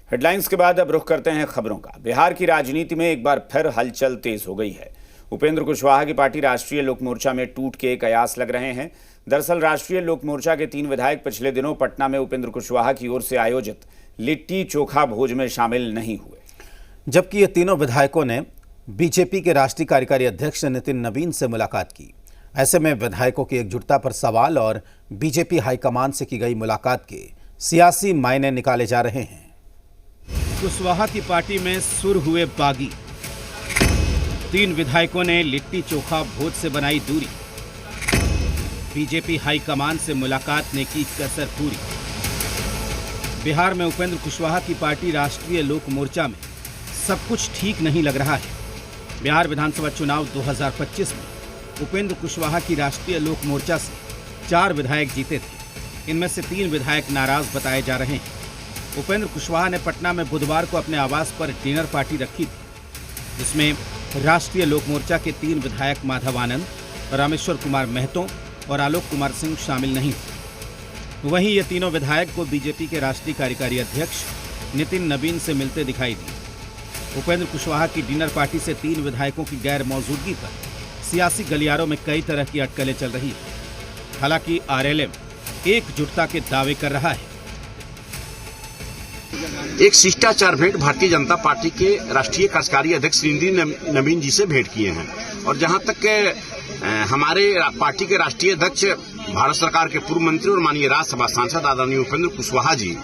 Headlines के बाद अब रुख करते हैं खबरों का। बिहार की राजनीति में एक बार फिर हलचल तेज हो गई है। उपेंद्र कुशवाहा की पार्टी राष्ट्रीय लोक मोर्चा में टूट के कयास लग रहे हैं। दरअसल राष्ट्रीय लोक मोर्चा के 3 विधायक पिछले दिनों पटना में उपेंद्र कुशवाहा की ओर से आयोजित लिट्टी चोखा भोज में शामिल नहीं हुए, जबकि ये तीनों विधायकों ने बीजेपी के राष्ट्रीय कार्यकारी अध्यक्ष नितिन नवीन से मुलाकात की। ऐसे में विधायकों की एकजुटता पर सवाल और बीजेपी हाईकमान से की गई मुलाकात के सियासी मायने निकाले जा रहे हैं। कुशवाहा की पार्टी में सुर हुए बागी। 3 विधायकों ने लिट्टी चोखा भोज से बनाई दूरी। बीजेपी हाईकमान से मुलाकात ने की कसर पूरी। बिहार में उपेंद्र कुशवाहा की पार्टी राष्ट्रीय लोक मोर्चा में सब कुछ ठीक नहीं लग रहा है। बिहार विधानसभा चुनाव 2025 में उपेंद्र कुशवाहा की राष्ट्रीय लोक मोर्चा से 4 विधायक जीते थे। इनमें से 3 विधायक नाराज बताए जा रहे हैं। उपेंद्र कुशवाहा ने पटना में बुधवार को अपने आवास पर डिनर पार्टी रखी थी, जिसमें राष्ट्रीय लोक मोर्चा के 3 विधायक माधव आनंद, रामेश्वर कुमार महतो और आलोक कुमार सिंह शामिल नहीं थे। वहीं ये तीनों विधायक को बीजेपी के राष्ट्रीय कार्यकारी अध्यक्ष नितिन नवीन से मिलते दिखाई दिए। उपेंद्र कुशवाहा की डिनर पार्टी से 3 विधायकों की गैर मौजूदगी पर सियासी गलियारों में कई तरह की अटकलें चल रही है। हालांकि आरएलएम एकजुटता के दावे कर रहा है। एक शिष्टाचार भेंट भारतीय जनता पार्टी के राष्ट्रीय कार्यकारी अध्यक्ष नितिन नवीन जी से भेंट किए हैं और जहां तक हमारे पार्टी के राष्ट्रीय अध्यक्ष भारत सरकार के पूर्व मंत्री और माननीय राज्यसभा सांसद आदरणीय उपेंद्र कुशवाहा जी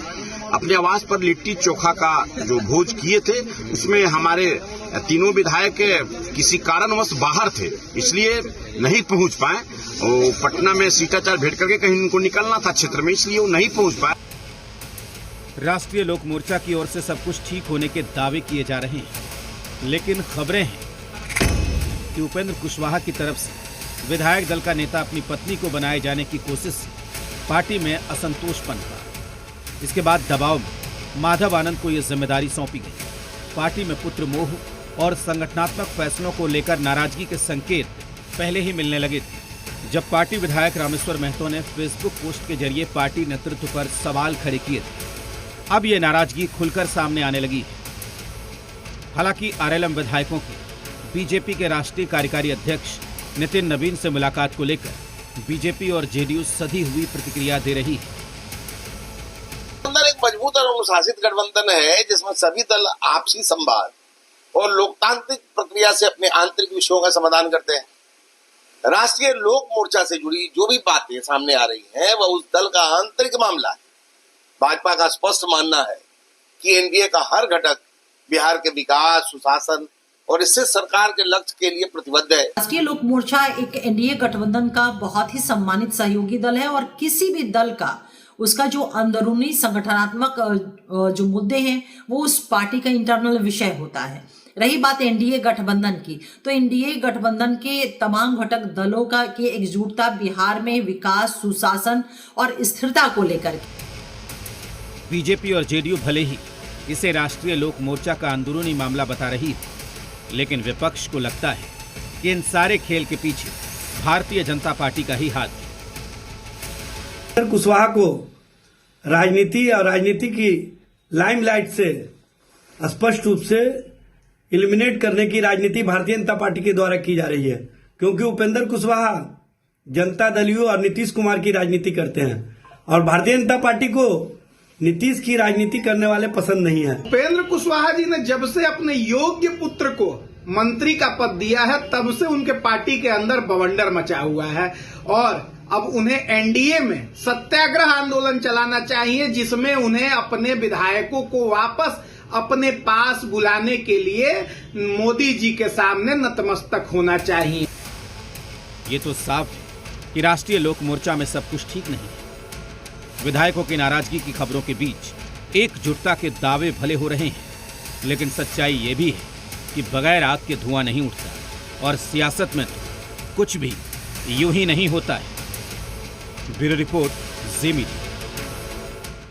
अपने आवास पर लिट्टी चोखा का जो भोज किए थे, उसमें हमारे तीनों विधायक किसी कारणवश बाहर थे, इसलिए नहीं पहुंच पाए। और पटना में शिष्टाचार भेंट करके कहीं उनको निकलना था क्षेत्र में, इसलिए वो नहीं पहुंच पाए। राष्ट्रीय लोक मोर्चा की ओर से सब कुछ ठीक होने के दावे किए जा रहे हैं, लेकिन खबरें हैं कि उपेंद्र कुशवाहा की तरफ से विधायक दल का नेता अपनी पत्नी को बनाए जाने की कोशिश से पार्टी में असंतोष पनपा। इसके बाद दबाव में माधव आनंद को यह जिम्मेदारी सौंपी गई। पार्टी में पुत्र मोह और संगठनात्मक फैसलों को लेकर नाराजगी के संकेत पहले ही मिलने लगे थे, जब पार्टी विधायक रामेश्वर महतो ने फेसबुक पोस्ट के जरिए पार्टी नेतृत्व पर सवाल खड़े किए थे। अब ये नाराजगी खुलकर सामने आने लगी है। हालांकि आरएलएम विधायकों की बीजेपी के राष्ट्रीय कार्यकारी अध्यक्ष नितिन नवीन से मुलाकात को लेकर बीजेपी और जेडीयू सधी हुई प्रतिक्रिया दे रही है। अंदर एक मजबूत और अनुशासित गठबंधन है, जिसमें सभी दल आपसी संवाद और लोकतांत्रिक प्रक्रिया से अपने आंतरिक विषयों का समाधान करते हैं। राष्ट्रीय लोक मोर्चा से जुड़ी जो भी बातें सामने आ रही हैं, वह उस दल का आंतरिक मामला है। भाजपा का स्पष्ट मानना है कि एनडीए का हर घटक बिहार के विकास, सुशासन और इससे सरकार के लक्ष्य के लिए प्रतिबद्ध है। राष्ट्रीय लोक मोर्चा एक एनडीए गठबंधन का बहुत ही सम्मानित सहयोगी दल है और किसी भी दल का उसका जो अंदरूनी संगठनात्मक जो मुद्दे हैं वो उस पार्टी का इंटरनल विषय होता है। रही बात एनडीए गठबंधन की, तो एनडीए गठबंधन के तमाम घटक दलों का की एकजुटता बिहार में विकास, सुशासन और स्थिरता को लेकर। बीजेपी और जेडीयू भले ही इसे राष्ट्रीय लोक मोर्चा का अंदरूनी मामला बता रही है, लेकिन विपक्ष को लगता है कि इन सारे खेल के पीछे भारतीय जनता पार्टी का ही हाथ है। कुशवाहा को राजनीति और राजनीति की लाइमलाइट से स्पष्ट रूप से एलिमिनेट करने की राजनीति भारतीय जनता पार्टी के द्वारा की जा रही है, क्योंकि उपेंद्र कुशवाहा जनता दलियों और नीतीश कुमार की राजनीति करते हैं और भारतीय जनता पार्टी को नीतीश की राजनीति करने वाले पसंद नहीं है। उपेंद्र कुशवाहा जी ने जब से अपने योग्य पुत्र को मंत्री का पद दिया है, तब से उनके पार्टी के अंदर बवंडर मचा हुआ है और अब उन्हें एनडीए में सत्याग्रह आंदोलन चलाना चाहिए, जिसमें उन्हें अपने विधायकों को वापस अपने पास बुलाने के लिए मोदी जी के सामने नतमस्तक होना चाहिए। ये तो साफ है कि राष्ट्रीय लोक मोर्चा में सब कुछ ठीक नहीं है। विधायकों की नाराजगी की खबरों के बीच एकजुटता के दावे भले हो रहे हैं, लेकिन सच्चाई ये भी है कि बगैर आग के धुआं नहीं उठता और सियासत में तो कुछ भी यूं ही नहीं होता है। ब्यूरो रिपोर्ट, जी मीडिया।